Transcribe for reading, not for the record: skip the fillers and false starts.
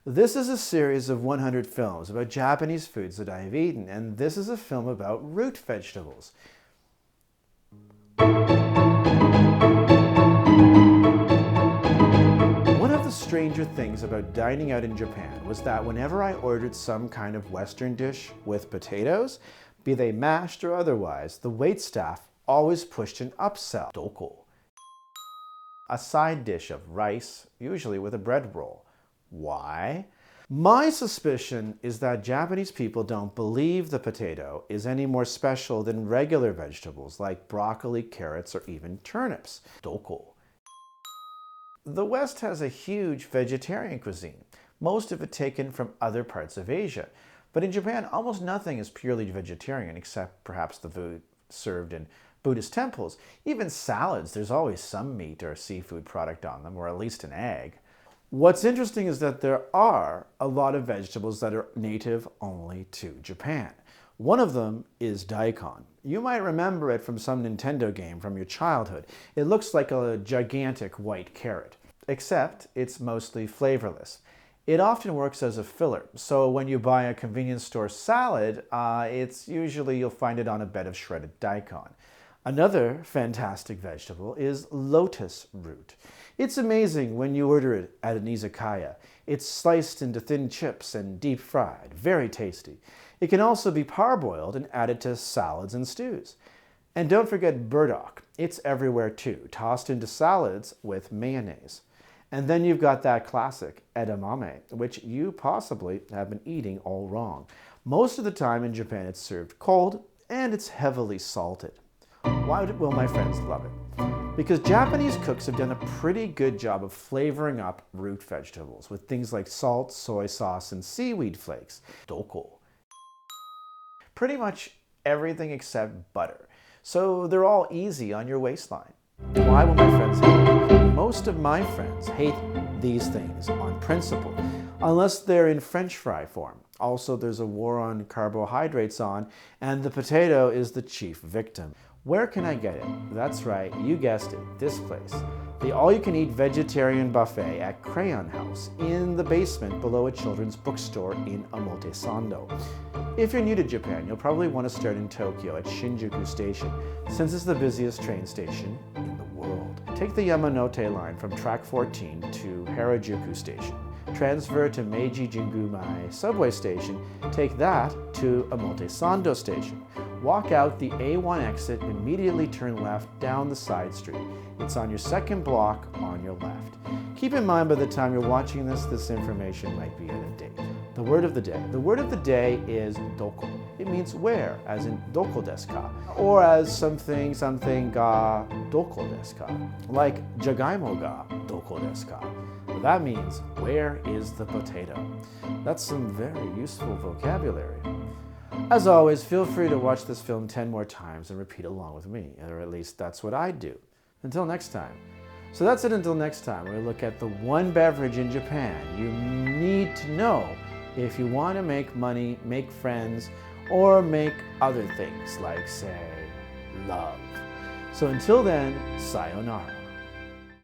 This is a series of 100 films about Japanese foods that I have eaten, and this is a film about root vegetables. One of the stranger things about dining out in Japan was that whenever I ordered some kind of Western dish with potatoes, be they mashed or otherwise, the waitstaff always pushed an upsell, doko, a side dish of rice, usually with a bread roll. Why? My suspicion is that Japanese people don't believe the potato is any more special than regular vegetables like broccoli, carrots, or even turnips. Doko. The West has a huge vegetarian cuisine, most of it taken from other parts of Asia. But in Japan, almost nothing is purely vegetarian except perhaps the food served in Buddhist temples. Even salads, there's always some meat or seafood product on them, or at least an egg. What's interesting is that there are a lot of vegetables that are native only to Japan. One of them is daikon. You might remember it from some Nintendo game from your childhood. It looks like a gigantic white carrot, except it's mostly flavorless. It often works as a filler, so when you buy a convenience store salad, you'll find it on a bed of shredded daikon. Another fantastic vegetable is lotus root. It's amazing when you order it at an izakaya. It's sliced into thin chips and deep fried, very tasty. It can also be parboiled and added to salads and stews. And don't forget burdock. It's everywhere too, tossed into salads with mayonnaise. And then you've got that classic edamame, which you possibly have been eating all wrong. Most of the time in Japan it's served cold and it's heavily salted. Why will my friends love it? Because Japanese cooks have done a pretty good job of flavoring up root vegetables with things like salt, soy sauce, and seaweed flakes. Doko. Pretty much everything except butter. So they're all easy on your waistline. Why will my friends hate it? Most of my friends hate these things on principle, unless they're in French fry form. Also, there's a war on carbohydrates on, and the potato is the chief victim. Where can I get it? That's right, you guessed it, this place. The all-you-can-eat vegetarian buffet at Crayon House in the basement below a children's bookstore in Omotesando. If you're new to Japan, you'll probably want to start in Tokyo at Shinjuku Station, since it's the busiest train station in the world. Take the Yamanote line from track 14 to Harajuku Station. Transfer to Meiji Jingumai subway station, take that to Omotesando Station. Walk out the A1 exit, immediately turn left down the side street. It's on your second block on your left. Keep in mind by the time you're watching this information might be out of date. The word of the day. The word of the day is doko. It means where, as in doko desu ka, or as something ga doko desu ka, like jagaimo ga doko desu ka. That means, where is the potato? That's some very useful vocabulary. As always, feel free to watch this film 10 more times and repeat along with me, or at least that's what I do. Until next time. So that's it until next time, where we look at the one beverage in Japan you need to know if you want to make money, make friends, or make other things like, say, love. So until then, sayonara.